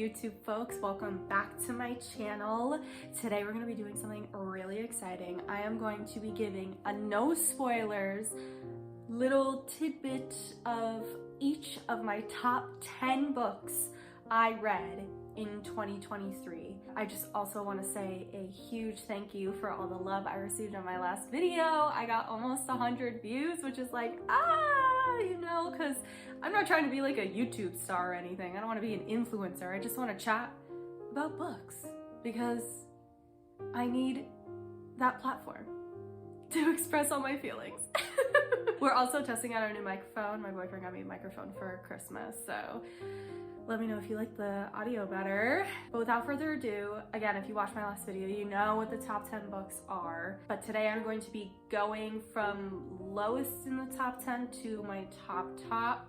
YouTube folks, welcome back to my channel. Today we're going to be doing something really exciting. I am going to be giving a no spoilers little tidbit of each of my top 10 books I read in 2023. I just also want to say a huge thank you for all the love I received on my last video. I got almost 100 views, which is like, you know, because I'm not trying to be like a YouTube star or anything. I don't want to be an influencer. I just want to chat about books because I need that platform to express all my feelings. We're also testing out our new microphone. My boyfriend got me a microphone for Christmas, so let me know if you like the audio better. But without further ado, again, if you watched my last video, you know what the top 10 books are. But today I'm going to be going from lowest in the top 10 to my top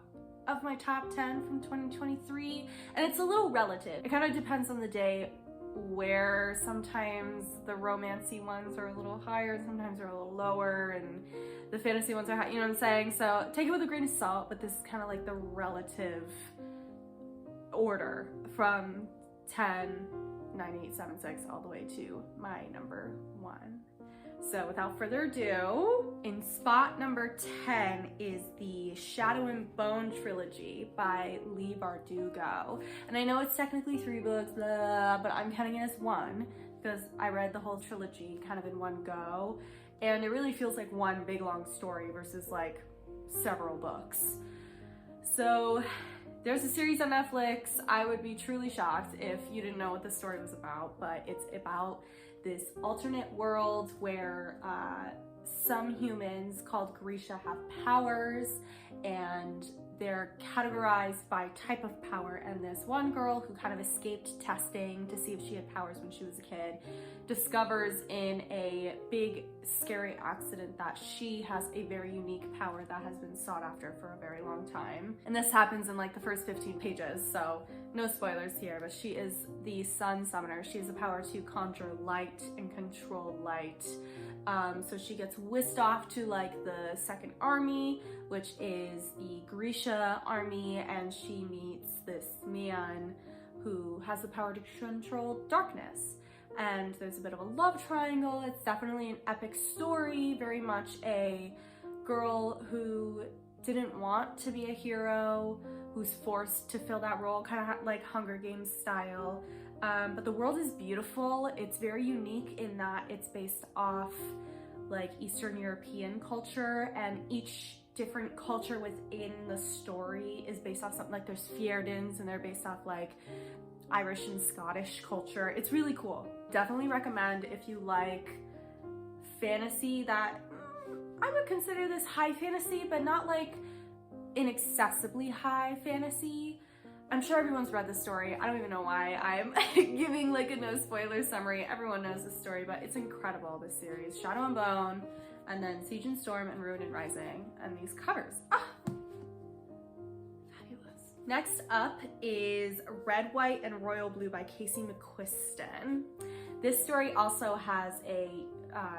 of my top 10 from 2023. And it's a little relative. It kind of depends on the day, where sometimes the romancy ones are a little higher, sometimes they're a little lower, and the fantasy ones are high, you know what I'm saying? So take it with a grain of salt, but this is kind of like the relative order from 10, 9, 8, 7, 6 all the way to my number 1. So without further ado, in spot number 10 is the Shadow and Bone trilogy by Leigh Bardugo. And I know it's technically 3 books, blah, but I'm counting it as 1 because I read the whole trilogy kind of in one go. And it really feels like one big long story versus like several books. So there's a series on Netflix. I would be truly shocked if you didn't know what the story was about, but it's about this alternate world where some humans called Grisha have powers, and they're categorized by type of power. And this one girl who kind of escaped testing to see if she had powers when she was a kid discovers in a big scary accident that she has a very unique power that has been sought after for a very long time. And this happens in like the first 15 pages, so no spoilers here, but she is the sun summoner. She has the power to conjure light and control light. So she gets whisked off to like the second army, which is the Grisha army, and she meets this man who has the power to control darkness. And there's a bit of a love triangle. It's definitely an epic story, very much a girl who didn't want to be a hero, who's forced to fill that role, kind of like Hunger Games style. But the world is beautiful. It's very unique in that it's based off like Eastern European culture, and each different culture within the story is based off something. Like there's Fjerdans, and they're based off like Irish and Scottish culture. It's really cool. Definitely recommend if you like fantasy that I would consider this high fantasy, but not like inaccessibly high fantasy. I'm sure everyone's read the story. I don't even know why I'm giving like a no spoiler summary. Everyone knows the story, but it's incredible, this series. Shadow and Bone, and then Siege and Storm, and Ruin and Rising, and these covers. Fabulous. Next up is Red, White, and Royal Blue by Casey McQuiston. This story also has a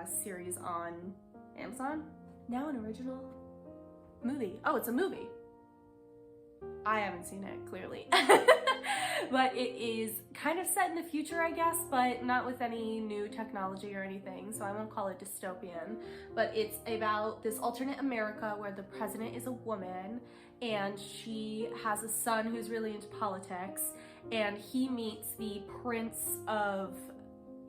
series on Amazon. Now an original movie. Oh, it's a movie. I haven't seen it, clearly. But it is kind of set in the future, I guess, but not with any new technology or anything, so I won't call it dystopian. But it's about this alternate America where the president is a woman, and she has a son who's really into politics, and he meets the prince of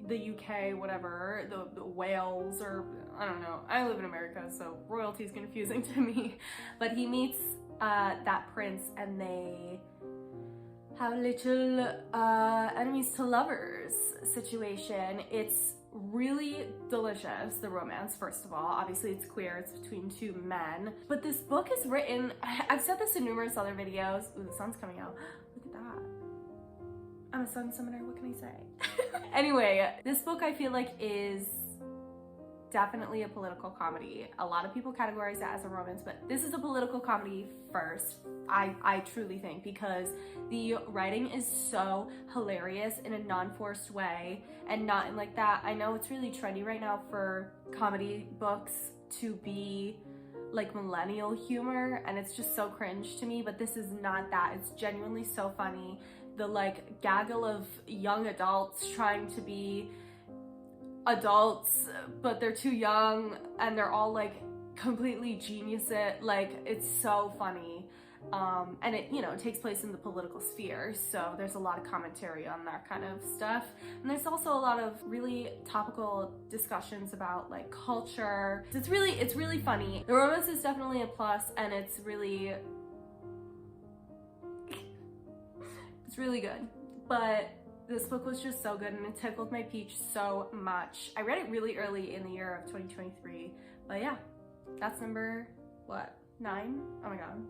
the UK, whatever, the Wales, or I don't know. I live in America, so royalty is confusing to me. But he meets that prince, and they have a little enemies to lovers situation. It's really delicious, the romance, first of all. Obviously it's queer, it's between 2 men. But this book is written, I've said this in numerous other videos. Ooh, the sun's coming out. Look at that. I'm a sun summoner, what can I say? Anyway, this book I feel like is definitely a political comedy. A lot of people categorize it as a romance, but this is a political comedy first, I truly think, because the writing is so hilarious in a non-forced way, and not in like that. I know it's really trendy right now for comedy books to be like millennial humor, and it's just so cringe to me, but this is not that. It's genuinely so funny. the like gaggle of young adults trying to be adults, but they're too young, and they're all like completely genius it. Like, it's so funny. And it, you know, takes place in the political sphere, so there's a lot of commentary on that kind of stuff. And there's also a lot of really topical discussions about like culture. It's really funny. The romance is definitely a plus, and it's really good. But this book was just so good, and it tickled my peach so much. I read it really early in the year of 2023, but yeah, that's number, what, 9? Oh my god.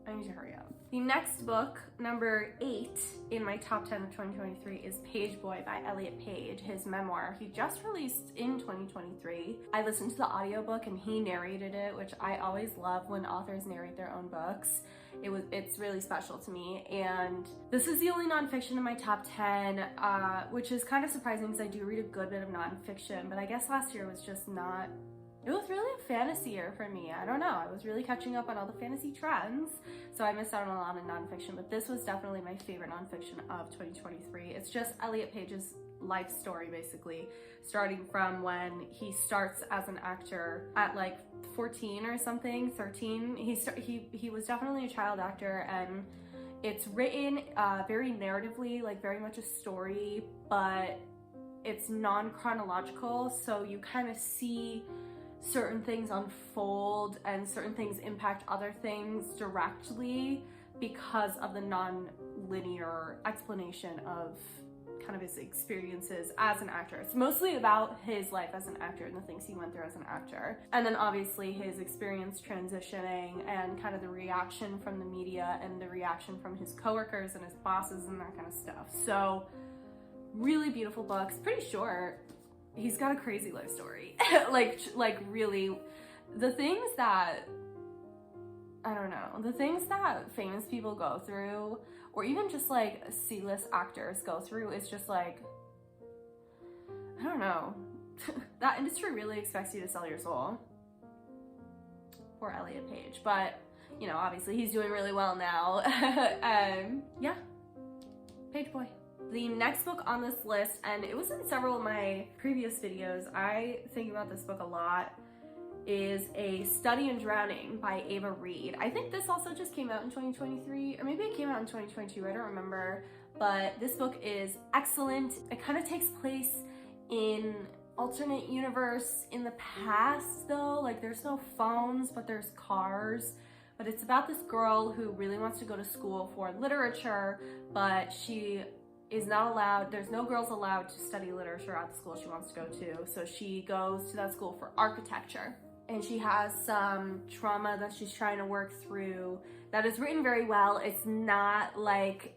I need to hurry up. The next book, number 8 in my top 10 of 2023, is Page Boy by Elliot Page, his memoir. He just released in 2023. I listened to the audiobook and he narrated it, which I always love when authors narrate their own books. It's really special to me, and this is the only nonfiction in my top 10, which is kind of surprising because I do read a good bit of nonfiction, but I guess last year was just not. It was really a fantasy year for me. I don't know. I was really catching up on all the fantasy trends, so I missed out on a lot of nonfiction, but this was definitely my favorite nonfiction of 2023. It's just Elliot Page's life story, basically, starting from when he starts as an actor at like 14 or something, 13. He was definitely a child actor, and it's written very narratively, like very much a story, but it's non-chronological, so you kind of see certain things unfold and certain things impact other things directly because of the non-linear explanation of kind of his experiences as an actor. It's mostly about his life as an actor and the things he went through as an actor. And then obviously his experience transitioning and kind of the reaction from the media and the reaction from his coworkers and his bosses and that kind of stuff. So really beautiful books, pretty short. He's got a crazy life story. like really, the things that, I don't know, the things that famous people go through, or even just like C-list actors go through, is just like, I don't know. That industry really expects you to sell your soul. Poor Elliot Page. But, you know, obviously he's doing really well now. Yeah, Page Boy. The next book on this list, and it was in several of my previous videos, I think about this book a lot, is A Study in Drowning by Ava Reed. I think this also just came out in 2023, or maybe it came out in 2022, I don't remember, but this book is excellent. It kind of takes place in alternate universe in the past though, like there's no phones, but there's cars. But it's about this girl who really wants to go to school for literature, but she is not allowed, there's no girls allowed to study literature at the school she wants to go to. So she goes to that school for architecture. And she has some trauma that she's trying to work through that is written very well. It's not like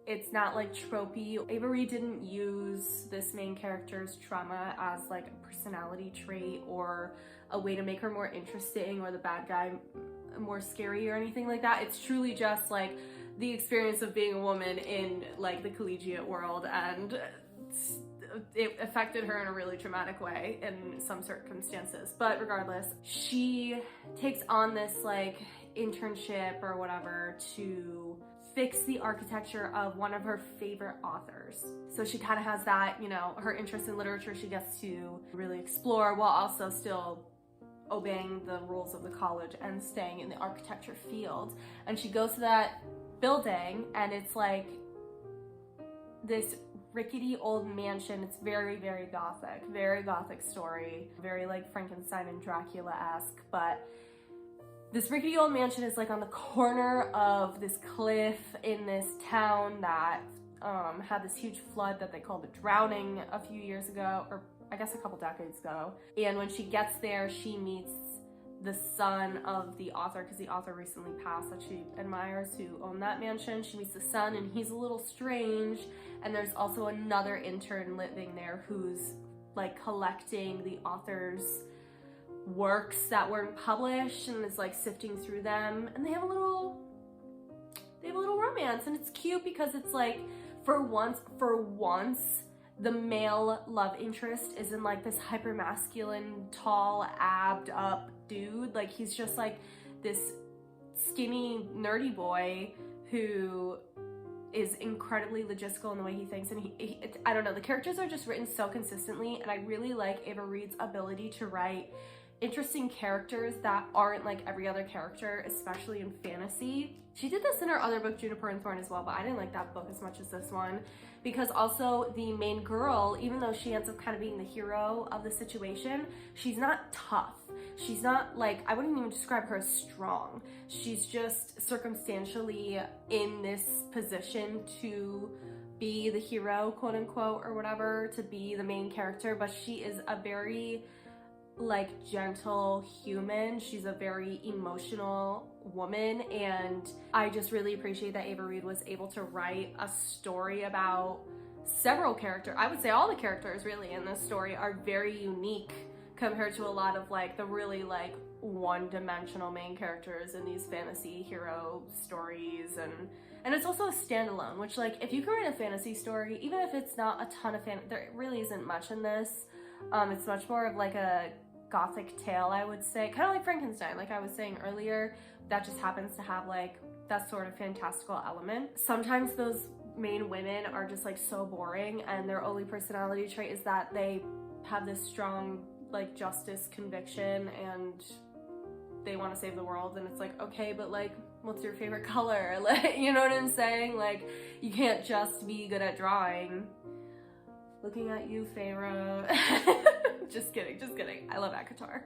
tropey. Ava Reed didn't use this main character's trauma as like a personality trait or a way to make her more interesting or the bad guy more scary or anything like that. It's truly just like the experience of being a woman in like the collegiate world, and it affected her in a really traumatic way in some circumstances. But regardless, she takes on this like internship or whatever to fix the architecture of one of her favorite authors. So she kind of has that, you know, her interest in literature she gets to really explore while also still obeying the rules of the college and staying in the architecture field. And she goes to that building, and it's like this rickety old mansion. It's very, very gothic story, very like Frankenstein and Dracula-esque. But this rickety old mansion is like on the corner of this cliff in this town that had this huge flood that they called the Drowning a few years ago, or I guess a couple decades ago. And when she gets there, she meets the son of the author, because the author recently passed that she admires, who owned that mansion. She meets the son, and he's a little strange. And there's also another intern living there who's like collecting the author's works that weren't published and is like sifting through them. And they have a little romance, and it's cute because it's like for once the male love interest isn't like this hyper masculine, tall, abbed up dude. Like he's just like this skinny, nerdy boy who is incredibly logistical in the way he thinks, and I don't know, the characters are just written so consistently, and I really like Ava Reed's ability to write interesting characters that aren't like every other character, especially in fantasy. She did this in her other book, Juniper and Thorn, as well, but I didn't like that book as much as this one, because also the main girl, even though she ends up kind of being the hero of the situation, she's not tough. She's not like, I wouldn't even describe her as strong. She's just circumstantially in this position to be the hero, quote unquote, or whatever, to be the main character, but she is a very like gentle human. She's a very emotional woman, and I just really appreciate that Ava Reed was able to write a story about several characters. I would say all the characters really in this story are very unique compared to a lot of like the really like one-dimensional main characters in these fantasy hero stories, and it's also a standalone, which like if you can write a fantasy story, even if it's not a ton of there really isn't much in this. It's much more of like a gothic tale, I would say, kind of like Frankenstein, like I was saying earlier, that just happens to have like that sort of fantastical element. Sometimes those main women are just like so boring, and their only personality trait is that they have this strong like justice conviction and they want to save the world, and it's like, okay, but like what's your favorite color? Like, you know what I'm saying? Like, you can't just be good at drawing. Looking at you, Feyre. Just kidding, just kidding. I love ACOTAR.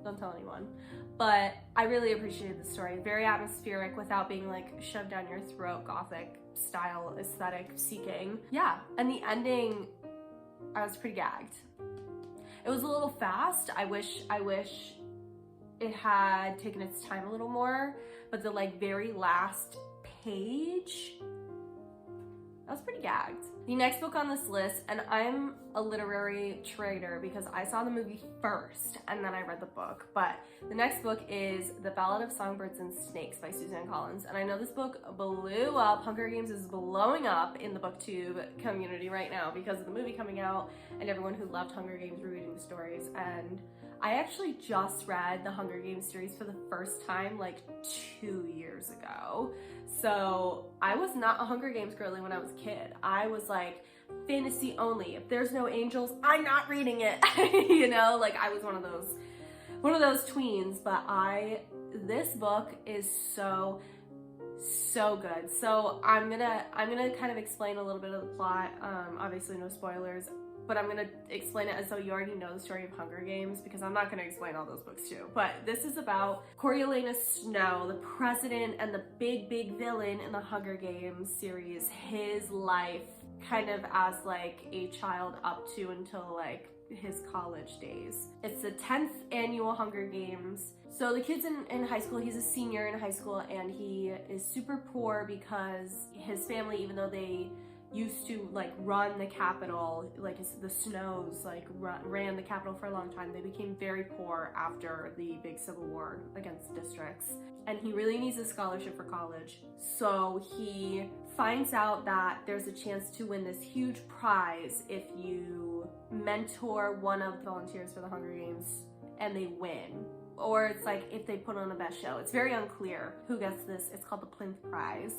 Don't tell anyone. But I really appreciated the story. Very atmospheric without being like shoved down your throat, gothic style, aesthetic seeking. Yeah, and the ending, I was pretty gagged. It was a little fast. I wish it had taken its time a little more, but the like very last page, I was pretty gagged. The next book on this list, and I'm a literary traitor because I saw the movie first and then I read the book, but the next book is The Ballad of Songbirds and Snakes by Suzanne Collins. And I know this book blew up. Hunger Games is blowing up in the booktube community right now because of the movie coming out and everyone who loved Hunger Games rereading the stories. And I actually just read the Hunger Games series for the first time like 2 years ago. So I was not a Hunger Games girly when I was a kid. I was like, fantasy only. If there's no angels, I'm not reading it. You know, like I was one of those tweens, but this book is so good. So I'm gonna kind of explain a little bit of the plot. Obviously no spoilers, but I'm gonna explain it as though you already know the story of Hunger Games, because I'm not gonna explain all those books too. But this is about Coriolanus Snow, the president and the big villain in the Hunger Games series, his life kind of as like a child up to until like his college days. It's the 10th annual Hunger Games. So the kid's in high school, he's a senior in high school, and he is super poor because his family, even though they used to like run the capital, like the Snows like ran the capital for a long time, they became very poor after the big civil war against districts, and he really needs a scholarship for college. So he finds out that there's a chance to win this huge prize if you mentor one of the volunteers for the Hunger Games and they win. Or it's like if they put on the best show. It's very unclear who gets this. It's called the Plinth Prize.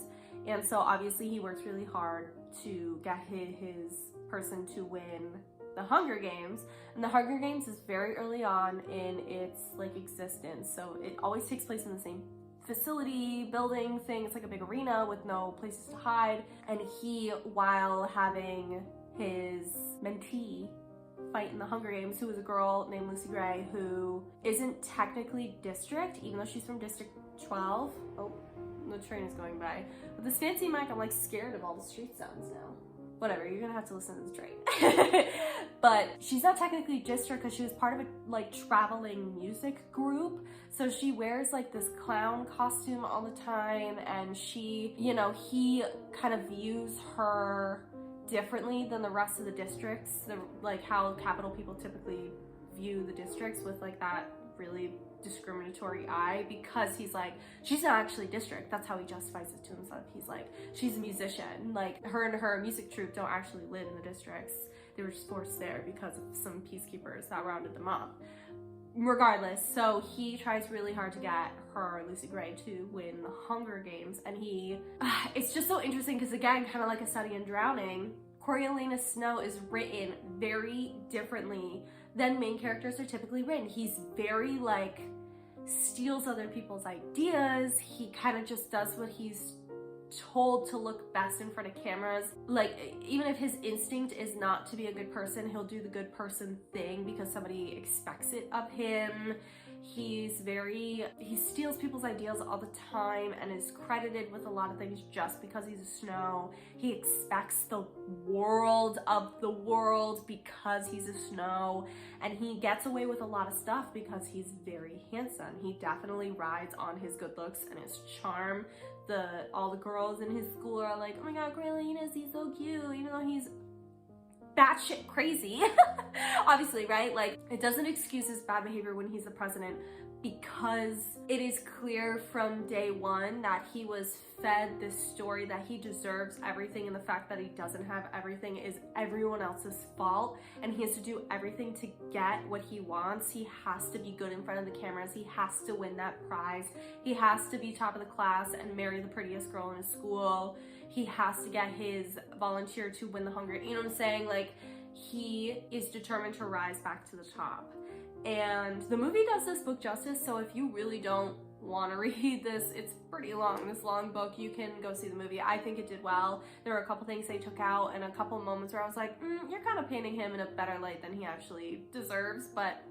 And so obviously he works really hard to get his person to win the Hunger Games. And the Hunger Games is very early on in its like existence. So it always takes place in the same facility, building thing. It's like a big arena with no places to hide. And he, while having his mentee fight in the Hunger Games, who is a girl named Lucy Gray, who isn't technically district, even though she's from District 12. Oh, the train is going by. With this fancy mic, I'm like scared of all the street sounds now. Whatever, you're gonna have to listen to the train. But she's not technically district because she was part of a like traveling music group. So she wears like this clown costume all the time, and she, you know, he kind of views her differently than the rest of the districts, like how capital people typically view the districts, with like that really discriminatory eye, because he's like, she's not actually district. That's how he justifies it to himself. He's like, she's a musician. Like her and her music troupe don't actually live in the districts. They were just forced there because of some peacekeepers that rounded them up. regardless, so he tries really hard to get her, Lucy Gray, to win the Hunger Games, and it's just so interesting because, again, kind of like A Study in Drowning, Coriolanus Snow is written very differently than main characters are typically written. He's very, like, steals other people's ideas. He kind of just does what he's told to look best in front of cameras. Like, even if his instinct is not to be a good person, he'll do the good person thing because somebody expects it of him. He steals people's ideas all the time and is credited with a lot of things just because he's a Snow. He expects the world of the world because he's a Snow, and he gets away with a lot of stuff because he's very handsome. He definitely rides on his good looks and his charm. All the girls in his school are like, oh my god, Coriolanus, he's so cute, even though he's batshit crazy. Obviously, right? Like, it doesn't excuse his bad behavior when he's the president, because it is clear from day one that he was fed this story that he deserves everything, and the fact that he doesn't have everything is everyone else's fault, and he has to do everything to get what he wants. He has to be good in front of the cameras. He has to win that prize. He has to be top of the class and marry the prettiest girl in his school. He has to get his volunteer to win the Hunger. You know what I'm saying? Like, he is determined to rise back to the top. And the movie does this book justice, so if you really don't want to read this, it's pretty long, this long book, you can go see the movie. I think it did well. There were a couple things they took out and a couple moments where I was like, you're kind of painting him in a better light than he actually deserves, but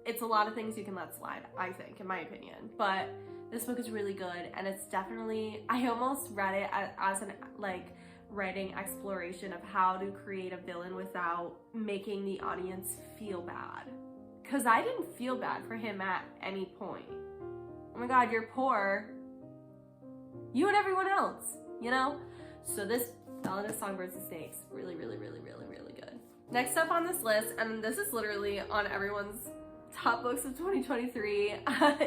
it's a lot of things you can let slide, I think, in my opinion. But this book is really good, and it's definitely, I almost read it as an, like, writing exploration of how to create a villain without making the audience feel bad. Because I didn't feel bad for him at any point. Oh my god, you're poor. You and everyone else, you know? So this Ballad of Songbirds and Snakes, really, really, really, really, really good. Next up on this list, and this is literally on everyone's top books of 2023,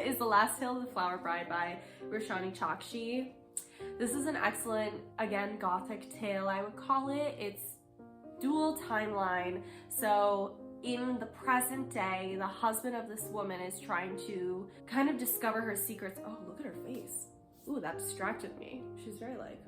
is The Last Tale of the Flower Bride by Roshani Chokshi. This is an excellent, again, gothic tale, I would call it. It's dual timeline. So in the present day, the husband of this woman is trying to kind of discover her secrets. Oh, look at her face. Ooh, that distracted me. She's very like...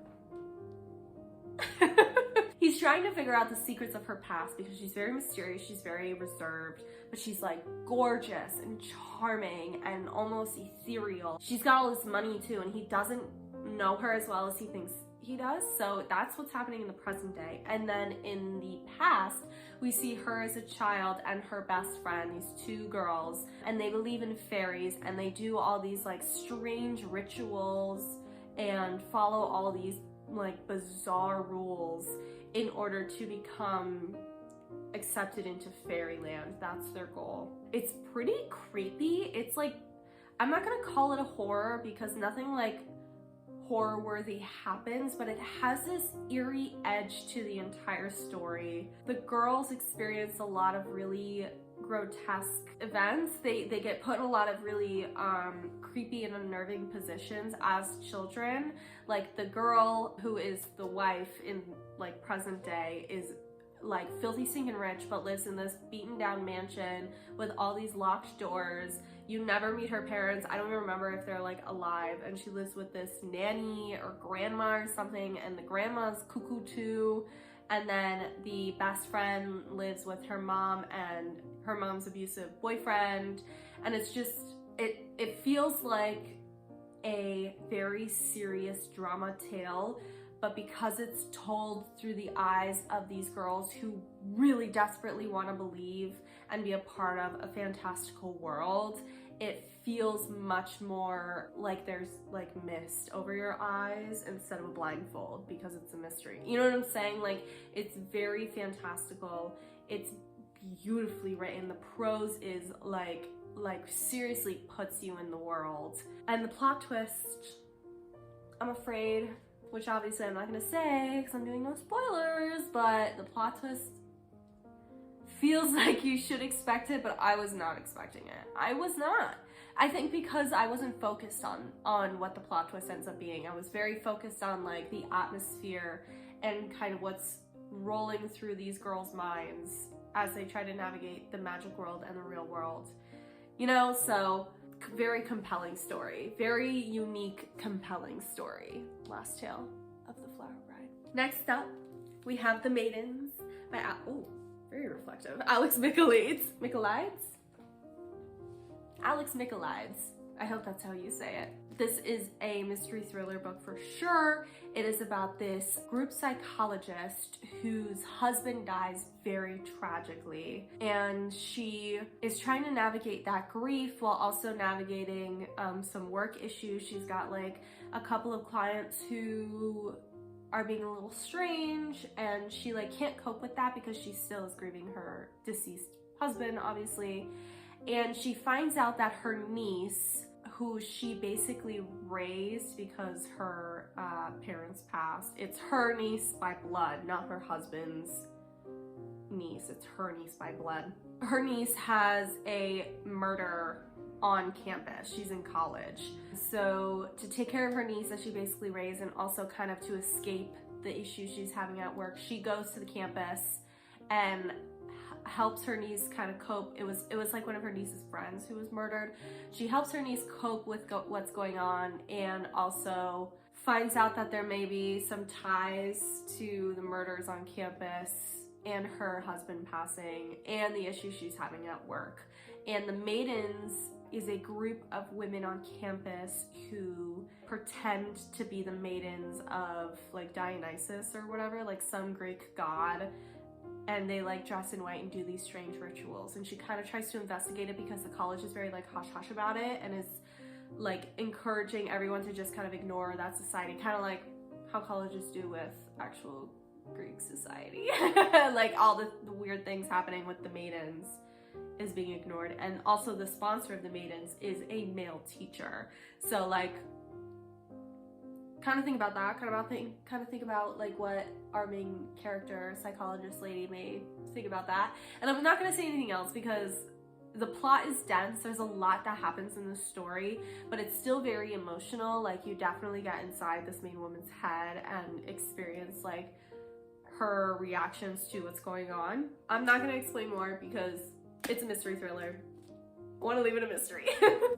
He's trying to figure out the secrets of her past because she's very mysterious, she's very reserved, but she's like gorgeous and charming and almost ethereal. She's got all this money too, and he doesn't know her as well as he thinks he does. So that's what's happening in the present day. And then in the past, we see her as a child and her best friend, these two girls, and they believe in fairies, and they do all these like strange rituals and follow all these like bizarre rules in order to become accepted into fairyland. That's their goal. It's pretty creepy. It's like, I'm not gonna call it a horror because nothing like horror worthy happens, but it has this eerie edge to the entire story. The girls experience a lot of really grotesque events. They get put in a lot of really creepy and unnerving positions as children. Like the girl who is the wife in like present day is like filthy stinking rich, but lives in this beaten down mansion with all these locked doors. You never meet her parents. I don't even remember if they're like alive, and she lives with this nanny or grandma or something, and the grandma's cuckoo too. And then the best friend lives with her mom and her mom's abusive boyfriend. And it's just, it feels like a very serious drama tale, but because it's told through the eyes of these girls who really desperately want to believe and be a part of a fantastical world, it feels much more like there's like mist over your eyes instead of a blindfold because it's a mystery. You know what I'm saying? Like, it's very fantastical. It's beautifully written. The prose is like seriously puts you in the world. And the plot twist, I'm afraid, which obviously I'm not gonna say because I'm doing no spoilers, but the plot twist feels like you should expect it, but I was not expecting it. I was not. I think because I wasn't focused on what the plot twist ends up being. I was very focused on like the atmosphere and kind of what's rolling through these girls' minds as they try to navigate the magic world and the real world. you know? So very compelling story, very unique, compelling story. Last tale of the Flower Bride. Next up, we have The Maidens by, oh, very reflective, Alex Michaelides. Alex Michaelides. I hope that's how you say it. This is a mystery thriller book for sure. It is about this group psychologist whose husband dies very tragically, and she is trying to navigate that grief while also navigating some work issues. She's got like a couple of clients who are being a little strange, and she like can't cope with that because she still is grieving her deceased husband, obviously. And she finds out that her niece, who she basically raised because her parents passed, it's her niece by blood, not her husband's niece, it's her niece by blood. Her niece has a murder on campus. She's in college. So to take care of her niece that she basically raised, and also kind of to escape the issues she's having at work, she goes to the campus and helps her niece kind of cope. It was like one of her niece's friends who was murdered. She helps her niece cope with what's going on, and also finds out that there may be some ties to the murders on campus and her husband passing and the issues she's having at work. And The Maidens is a group of women on campus who pretend to be the maidens of like Dionysus or whatever, like some Greek god. And they like dress in white and do these strange rituals. And she kind of tries to investigate it because the college is very like hush hush about it, and is like encouraging everyone to just kind of ignore that society, kind of like how colleges do with actual Greek society. Like all the weird things happening with the maidens is being ignored. And also the sponsor of the maidens is a male teacher. So like kind of think about that, kind of think about like what our main character, psychologist lady, may think about that. And I'm not going to say anything else because the plot is dense. There's a lot that happens in the story, but it's still very emotional. Like you definitely get inside this main woman's head and experience like her reactions to what's going on. I'm not going to explain more because it's a mystery thriller. I want to leave it a mystery.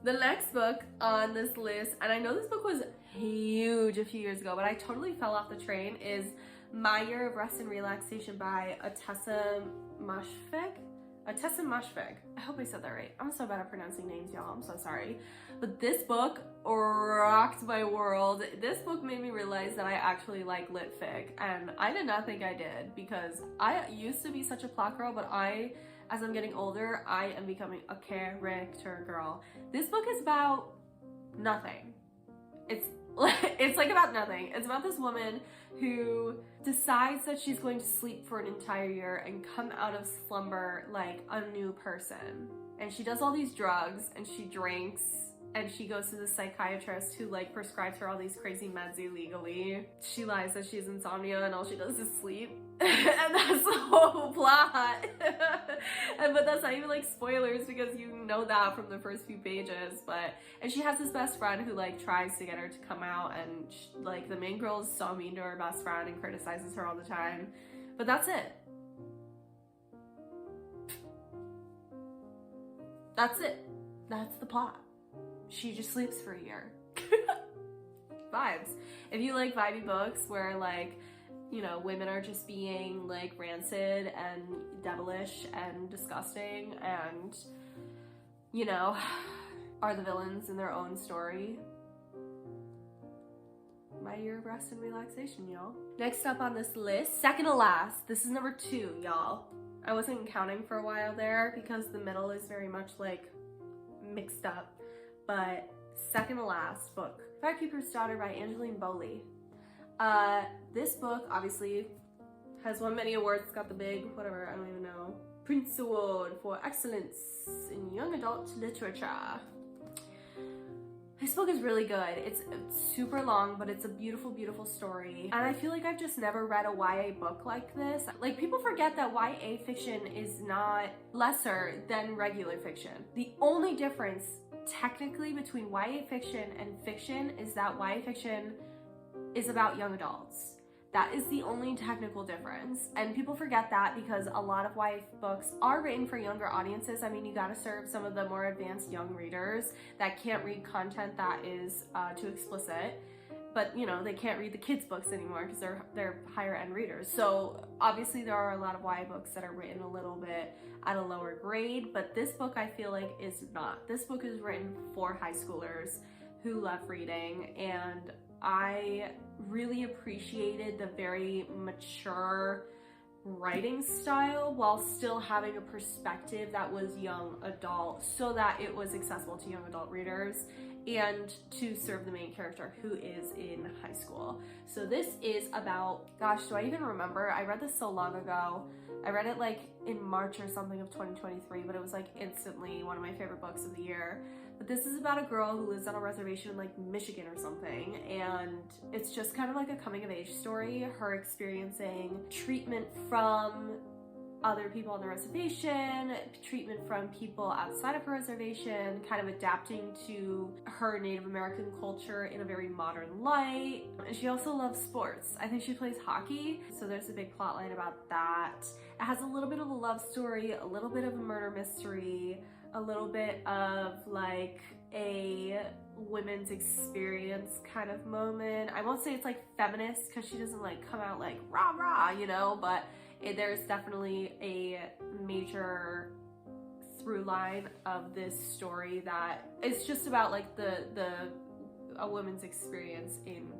The next book on this list, and I know this book was huge a few years ago, but I totally fell off the train, is My Year of Rest and Relaxation by Atessa Mashfeg. I hope I said that right. I'm so bad at pronouncing names, y'all. I'm so sorry. But this book rocked my world. This book made me realize that I actually like lit fic, and I did not think I did, because I used to be such a plot girl, but as I'm getting older, I am becoming a character girl. This book is about nothing. It's like about nothing. It's about this woman who decides that she's going to sleep for an entire year and come out of slumber like a new person. And she does all these drugs, and she drinks, and she goes to the psychiatrist who like prescribes her all these crazy meds illegally. She lies that she has insomnia and all she does is sleep. And that's the whole plot. But that's not even like spoilers, because you know that from the first few pages. And she has this best friend who like tries to get her to come out, and like the main girl is so mean to her best friend and criticizes her all the time. But that's it. That's the plot. She just sleeps for a year. Vibes. If you like vibey books where like, you know, women are just being like rancid and devilish and disgusting and, you know, are the villains in their own story, My Year of Rest and Relaxation, y'all. Next up on this list, second to last, this is number 2, y'all. I wasn't counting for a while there because the middle is very much like mixed up, but second to last book, Firekeeper's Daughter by Angeline Bowley. This book obviously has won many awards. It's got the big, whatever, I don't even know, Prince Award for Excellence in Young Adult Literature. This book is really good. It's super long, but it's a beautiful, beautiful story. And I feel like I've just never read a YA book like this. Like, people forget that YA fiction is not lesser than regular fiction. The only difference technically between YA fiction and fiction is that YA fiction is about young adults. That is the only technical difference. And people forget that because a lot of YA books are written for younger audiences. I mean, you gotta serve some of the more advanced young readers that can't read content that is too explicit. But you know, they can't read the kids' books anymore because they're higher end readers. So obviously there are a lot of YA books that are written a little bit at a lower grade, but this book I feel like is not. This book is written for high schoolers who love reading, and I really appreciated the very mature writing style while still having a perspective that was young adult, so that it was accessible to young adult readers and to serve the main character who is in high school. So this is about, gosh, do I even remember? I read this so long ago. I read it like in March or something of 2023, but it was like instantly one of my favorite books of the year. But this is about a girl who lives on a reservation in like Michigan or something, and it's just kind of like a coming of age story, her experiencing treatment from other people on the reservation, treatment from people outside of her reservation, kind of adapting to her Native American culture in a very modern light. And she also loves sports. I think she plays hockey, so there's a big plot line about that. It has a little bit of a love story, a little bit of a murder mystery, a little bit of like a women's experience kind of moment. I won't say it's like feminist because she doesn't like come out like rah rah, you know, but there's definitely a major through line of this story that it's just about like a woman's experience in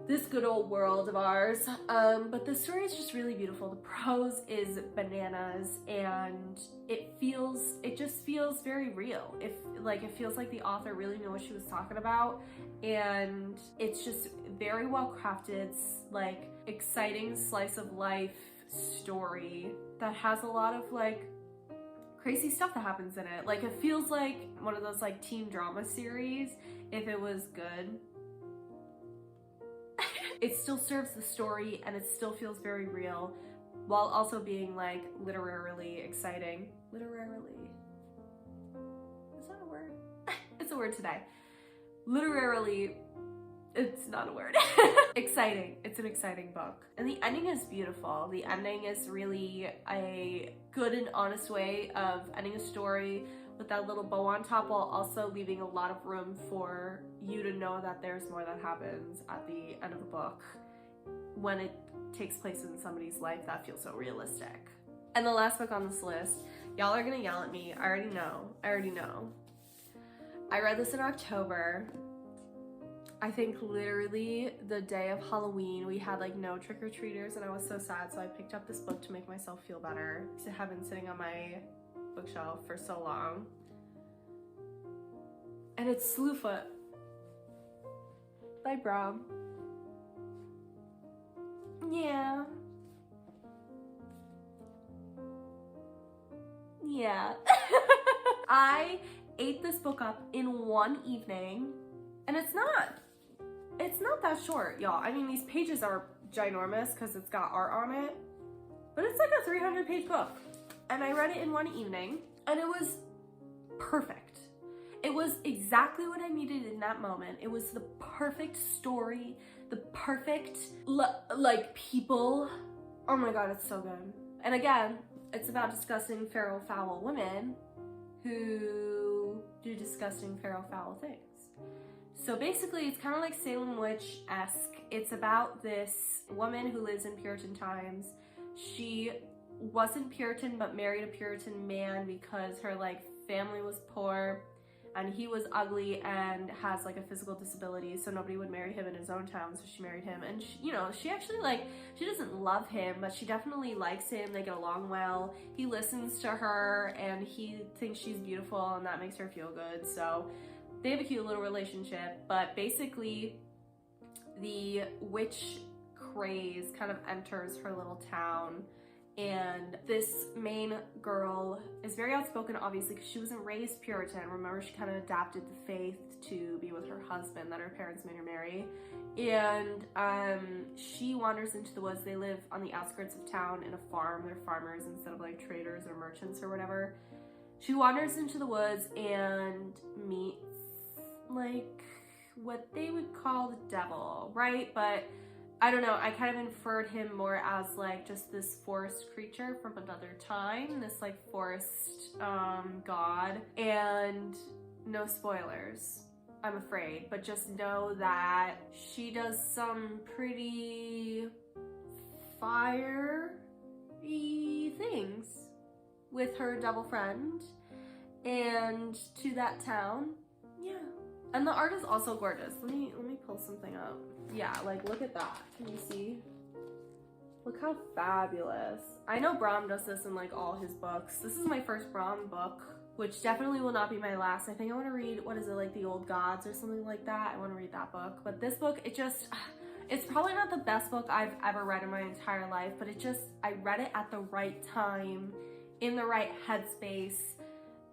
this good old world of ours. But the story is just really beautiful. The prose is bananas, and it just feels very real. It feels like the author really knew what she was talking about, and it's just very well crafted, like exciting slice of life story that has a lot of like crazy stuff that happens in it. Like it feels like one of those like teen drama series if it was good. It still serves the story and it still feels very real while also being like literarily exciting. Literarily, is that a word? It's a word today. Literarily, it's not a word. Exciting. It's an exciting book. And the ending is beautiful. The ending is really a good and honest way of ending a story with that little bow on top, while also leaving a lot of room for you to know that there's more that happens at the end of the book when it takes place in somebody's life that feels so realistic. And the last book on this list, y'all are gonna yell at me. I already know. I read this in October. I think literally the day of Halloween, we had like no trick-or-treaters and I was so sad, so I picked up this book to make myself feel better because it had been sitting on my bookshelf for so long. And it's Slewfoot by Brom. Yeah. I ate this book up in one evening, and it's not that short, y'all. I mean, these pages are ginormous because it's got art on it, but it's like a 300-page book. And I read it in one evening, and it was perfect. It was exactly what I needed in that moment. It was the perfect story, the perfect, like, people. Oh my god, it's so good. And again, it's about disgusting, feral, foul women who do disgusting, feral, foul things. So basically, it's kind of like Salem Witch-esque. It's about this woman who lives in Puritan times. She wasn't Puritan, but married a Puritan man because her like family was poor and he was ugly and has like a physical disability, so nobody would marry him in his own town, so she married him. And she, you know, she actually like, she doesn't love him, but she definitely likes him. They get along well. He listens to her and he thinks she's beautiful and that makes her feel good. So they have a cute little relationship, but basically the witch craze kind of enters her little town. And this main girl is very outspoken, obviously, because she wasn't raised Puritan. Remember, she kind of adapted the faith to be with her husband that her parents made her marry. And she wanders into the woods. They live on the outskirts of town in a farm. They're farmers instead of like traders or merchants or whatever. She wanders into the woods and meets like what they would call the devil, right? But I don't know, I kind of inferred him more as like just this forest creature from another time, this like forest god. And no spoilers, I'm afraid, but just know that she does some pretty fiery things with her devil friend and to that town. Yeah. And the art is also gorgeous. Let me pull something up. Yeah, like look at that. Can you see? Look how fabulous. I know Brahm does this in like all his books. This is my first Brahm book, which definitely will not be my last. I think I want to read, what is it, like The Old Gods or something like that. I want to read that book. But this book, it's probably not the best book I've ever read in my entire life, but I read it at the right time, in the right headspace,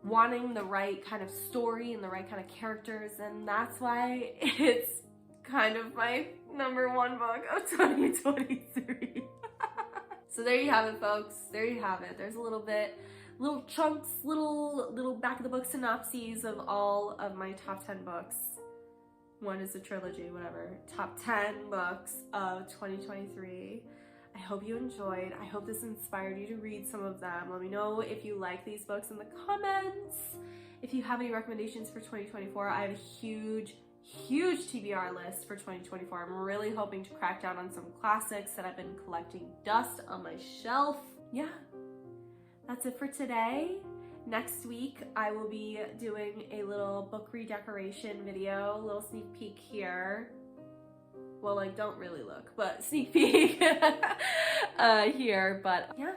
wanting the right kind of story and the right kind of characters, and that's why it's kind of my #1 book of 2023. So there you have it, folks. There you have it. There's a little chunks, little back of the book synopses of all of my top 10 books. One is a trilogy, whatever. Top 10 books of 2023. I hope you enjoyed. I hope this inspired you to read some of them. Let me know if you like these books in the comments. If you have any recommendations for 2024, I have a huge TBR list for 2024. I'm really hoping to crack down on some classics that I've been collecting dust on my shelf. Yeah, that's it for today. Next week, I will be doing a little book redecoration video, a little sneak peek here. Well, like, don't really look, but sneak peek here. But yeah,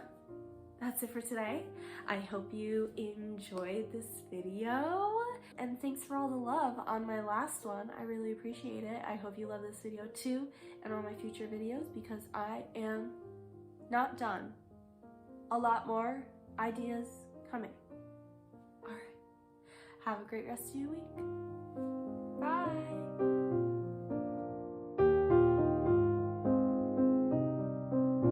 that's it for today. I hope you enjoyed this video, and thanks for all the love on my last one. I really appreciate it. I hope you love this video too, and all my future videos, because I am not done. A lot more ideas coming. All right, have a great rest of your week. Bye.